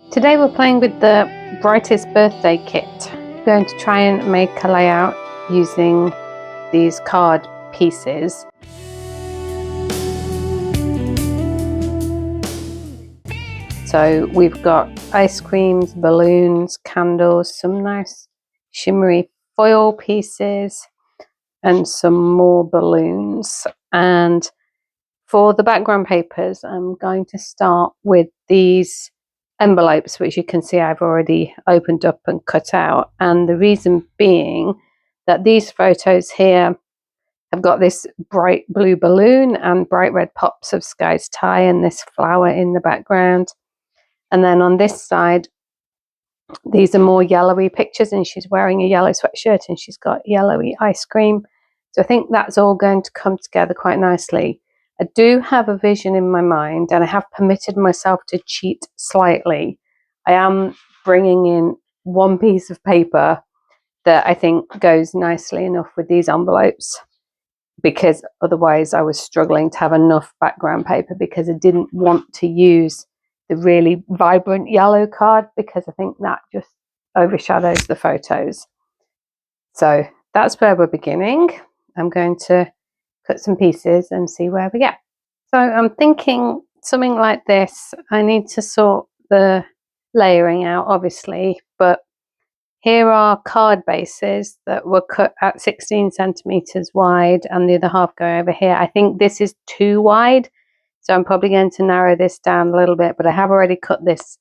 Today we're playing with the Brightest Birthday kit. I'm going to try and make a layout using these card pieces. So we've got ice creams, balloons, candles, some nice shimmery foil pieces and some more balloons. And for the background papers, I'm going to start with these envelopes, which you can see I've already opened up and cut out. And the reason being that these photos here have got this bright blue balloon and bright red pops of Sky's tie and this flower in the background. And then on this side, these are more yellowy pictures, and she's wearing a yellow sweatshirt and she's got yellowy ice cream. So I think that's all going to come together quite nicely. I do have a vision in my mind, and I have permitted myself to cheat slightly. I am bringing in one piece of paper that I think goes nicely enough with these envelopes, because otherwise I was struggling to have enough background paper, because I didn't want to use the really vibrant yellow card because I think that just overshadows the photos. So that's where we're beginning. I'm going to cut some pieces and see where we get. So I'm thinking something like this. I need to sort the layering out, obviously, but here are card bases that were cut at 16 centimeters wide and the other half go over here. I think this is too wide, so I'm probably going to narrow this down a little bit, but I have already cut this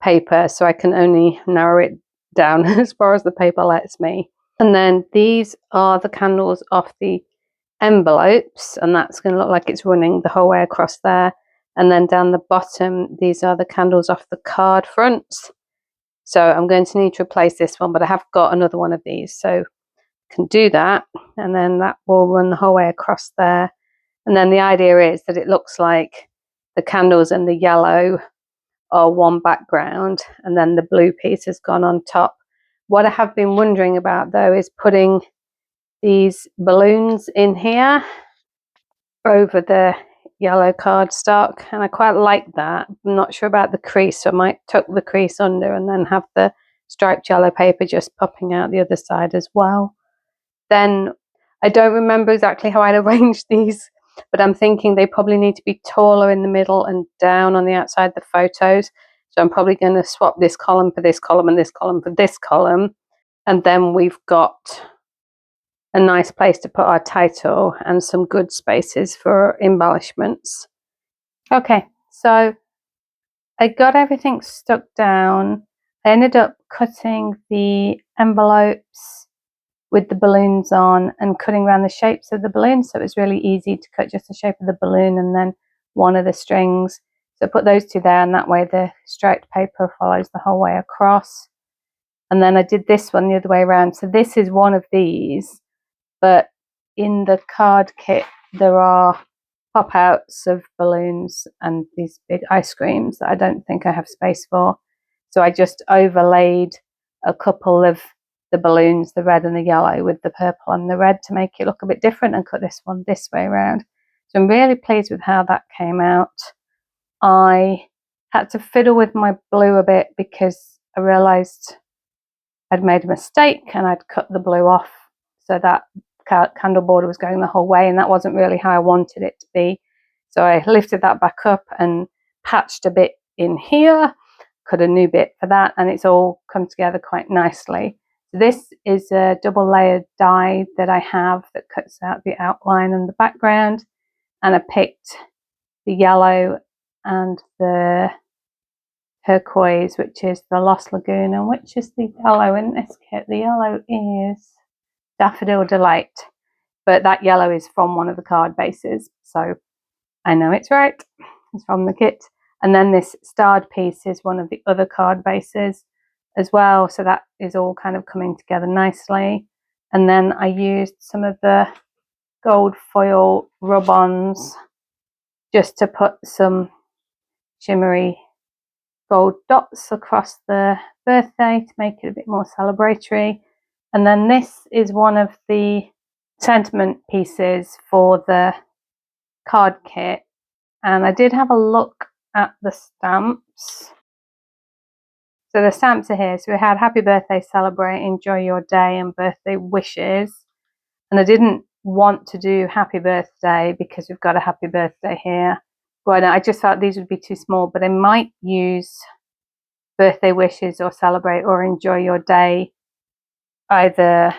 paper, so I can only narrow it down as far as the paper lets me. And then these are the candles off the envelopes, and that's going to look like it's running the whole way across there. And then down the bottom, these are the candles off the card fronts. So I'm going to need to replace this one, but I have got another one of these, so I can do that. And then that will run the whole way across there. And then the idea is that it looks like the candles and the yellow are one background, and then the blue piece has gone on top. What I have been wondering about, though, is putting these balloons in here over the yellow cardstock, and I quite like that. I'm not sure about the crease, so I might tuck the crease under and then have the striped yellow paper just popping out the other side as well. Then I don't remember exactly how I'd arranged these, but I'm thinking they probably need to be taller in the middle and down on the outside the photos. So I'm probably going to swap this column for this column and this column for this column, and then we've got a nice place to put our title and some good spaces for embellishments. Okay, so I got everything stuck down. I ended up cutting the envelopes with the balloons on and cutting around the shapes of the balloons, so it was really easy to cut just the shape of the balloon and then one of the strings. So I put those two there, and that way the striped paper follows the whole way across. And then I did this one the other way around. So this is one of these, but in the card kit there are pop outs of balloons and these big ice creams that I don't think I have space for, so I just overlaid a couple of the balloons, the red and the yellow, with the purple and the red to make it look a bit different, and cut this one this way around. So I'm really pleased with how that came out. I had to fiddle with my blue a bit because I realized I'd made a mistake and I'd cut the blue off, so that candle border was going the whole way, and that wasn't really how I wanted it to be. So I lifted that back up and patched a bit in here, cut a new bit for that, and it's all come together quite nicely. This is a double layered die that I have that cuts out the outline and the background, and I picked the yellow and the turquoise, which is the Lost Lagoon, and which is the yellow in this kit. The yellow is Daffodil Delight, but that yellow is from one of the card bases, so I know it's right. It's from the kit. And then this starred piece is one of the other card bases as well, so that is all kind of coming together nicely. And then I used some of the gold foil rub-ons just to put some shimmery gold dots across the birthday to make it a bit more celebratory. And then this is one of the sentiment pieces for the card kit, and I did have a look at the stamps, So the stamps are here. So we had happy birthday, celebrate, enjoy your day, and birthday wishes. And I didn't want to do happy birthday because we've got a happy birthday here. Well, no, I just felt these would be too small, but I might use birthday wishes or celebrate or enjoy your day either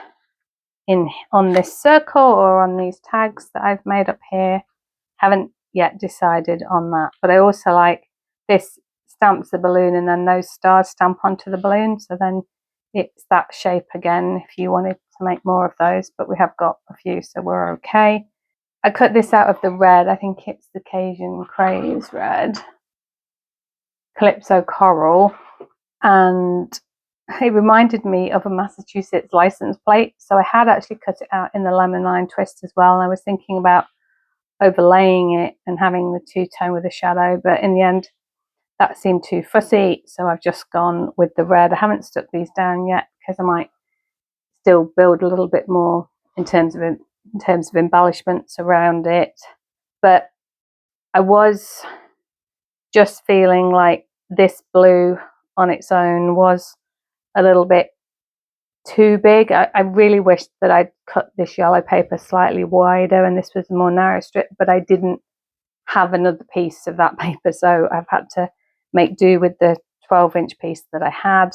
on this circle or on these tags that I've made up here. Haven't yet decided on that, but I also like this stamps the balloon and then those stars stamp onto the balloon, so then it's that shape again if you wanted to make more of those, but we have got a few, so we're okay. I cut this out of the red. I think it's the Cajun Craze red, Calypso Coral, and it reminded me of a Massachusetts license plate, so I had actually cut it out in the lemon lime twist as well. I was thinking about overlaying it and having the two-tone with a shadow, but in the end that seemed too fussy, so I've just gone with the red. I haven't stuck these down yet because I might still build a little bit more in terms of embellishments around it, but I was just feeling like this blue on its own was a little bit too big. I really wished that I'd cut this yellow paper slightly wider and this was a more narrow strip, but I didn't have another piece of that paper, so I've had to make do with the 12-inch piece that I had.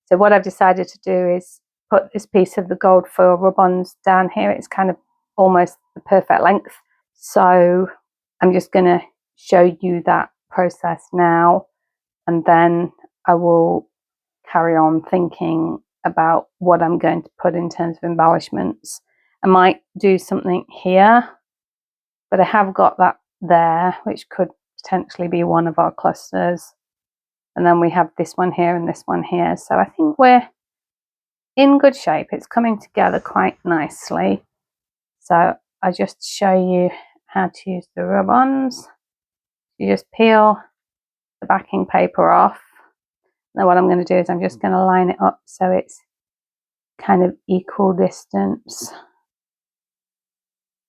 So what I've decided to do is put this piece of the gold foil rub-ons down here. It's kind of almost the perfect length, so I'm just going to show you that process now, and then I will carry on thinking about what I'm going to put in terms of embellishments. I might do something here, but I have got that there, which could potentially be one of our clusters, and then we have this one here and this one here, so I think we're in good shape. It's coming together quite nicely. So I just show you how to use the rub-ons. You just peel the backing paper off. Now what I'm going to do is I'm just going to line it up so it's kind of equal distance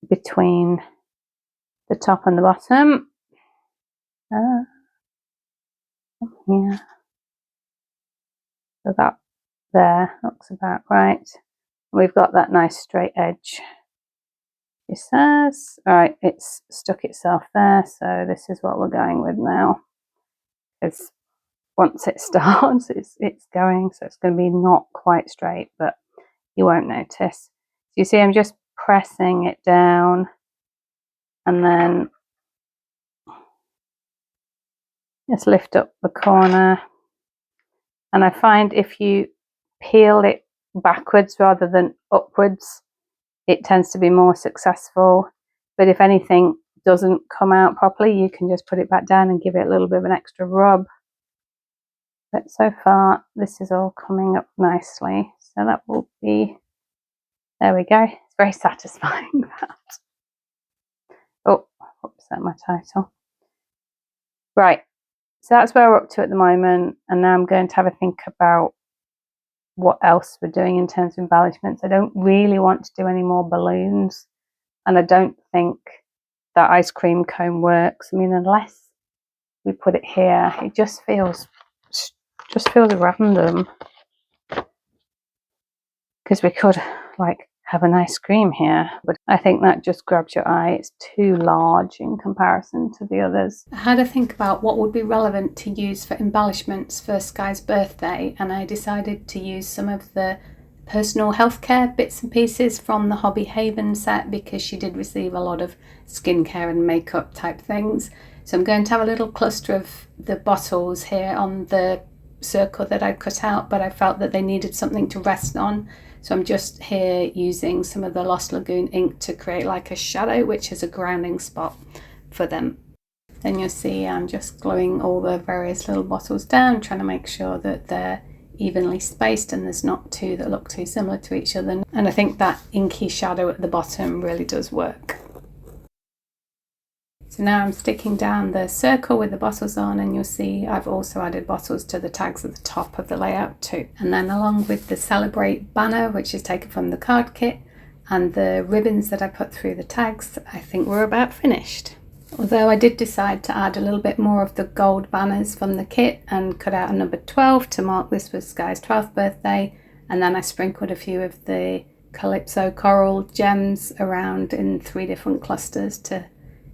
between the top and the bottom. Yeah. So that there looks about right. We've got that nice straight edge. It says, all right, it's stuck itself there, so this is what we're going with now. Because once it starts, it's going, so it's going to be not quite straight, but you won't notice. So you see, I'm just pressing it down, and then just lift up the corner. And I find if you peel it backwards rather than upwards, it tends to be more successful. But if anything doesn't come out properly, you can just put it back down and give it a little bit of an extra rub. But so far, this is all coming up nicely. So that will be, there we go. It's very satisfying, that. Oh, oops, that's my title. Right, so that's where we're up to at the moment. And now I'm going to have a think about what else we're doing in terms of embellishments. I don't really want to do any more balloons, and I don't think that ice cream cone works. I mean, unless we put it here, it just feels random, because we could like have an ice cream here, but I think that just grabs your eye. It's too large in comparison to the others. I had to think about what would be relevant to use for embellishments for Sky's birthday, and I decided to use some of the personal healthcare bits and pieces from the Hobby Haven set, because she did receive a lot of skincare and makeup type things. So I'm going to have a little cluster of the bottles here on the circle that I cut out, but I felt that they needed something to rest on. So I'm just here using some of the Lost Lagoon ink to create like a shadow, which is a grounding spot for them. Then you'll see I'm just gluing all the various little bottles down, trying to make sure that they're evenly spaced and there's not two that look too similar to each other. And I think that inky shadow at the bottom really does work. So now I'm sticking down the circle with the bottles on, and you'll see I've also added bottles to the tags at the top of the layout too. And then along with the Celebrate banner, which is taken from the card kit, and the ribbons that I put through the tags, I think we're about finished. Although I did decide to add a little bit more of the gold banners from the kit and cut out a number 12 to mark this was Sky's 12th birthday, and then I sprinkled a few of the Calypso coral gems around in 3 different clusters to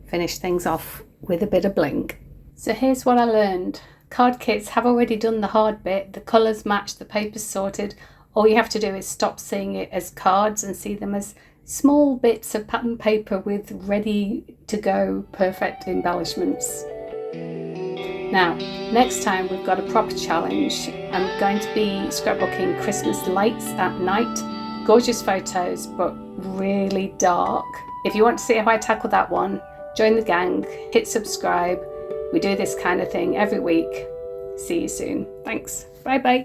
finish things off with a bit of bling. So here's what I learned. Card kits have already done the hard bit, the colours matched, the paper's sorted. All you have to do is stop seeing it as cards and see them as small bits of pattern paper with ready to go perfect embellishments. Now, next time we've got a proper challenge. I'm going to be scrapbooking Christmas lights at night. Gorgeous photos, but really dark. If you want to see how I tackle that one, join the gang, hit subscribe. We do this kind of thing every week. See you soon. Thanks. Bye bye.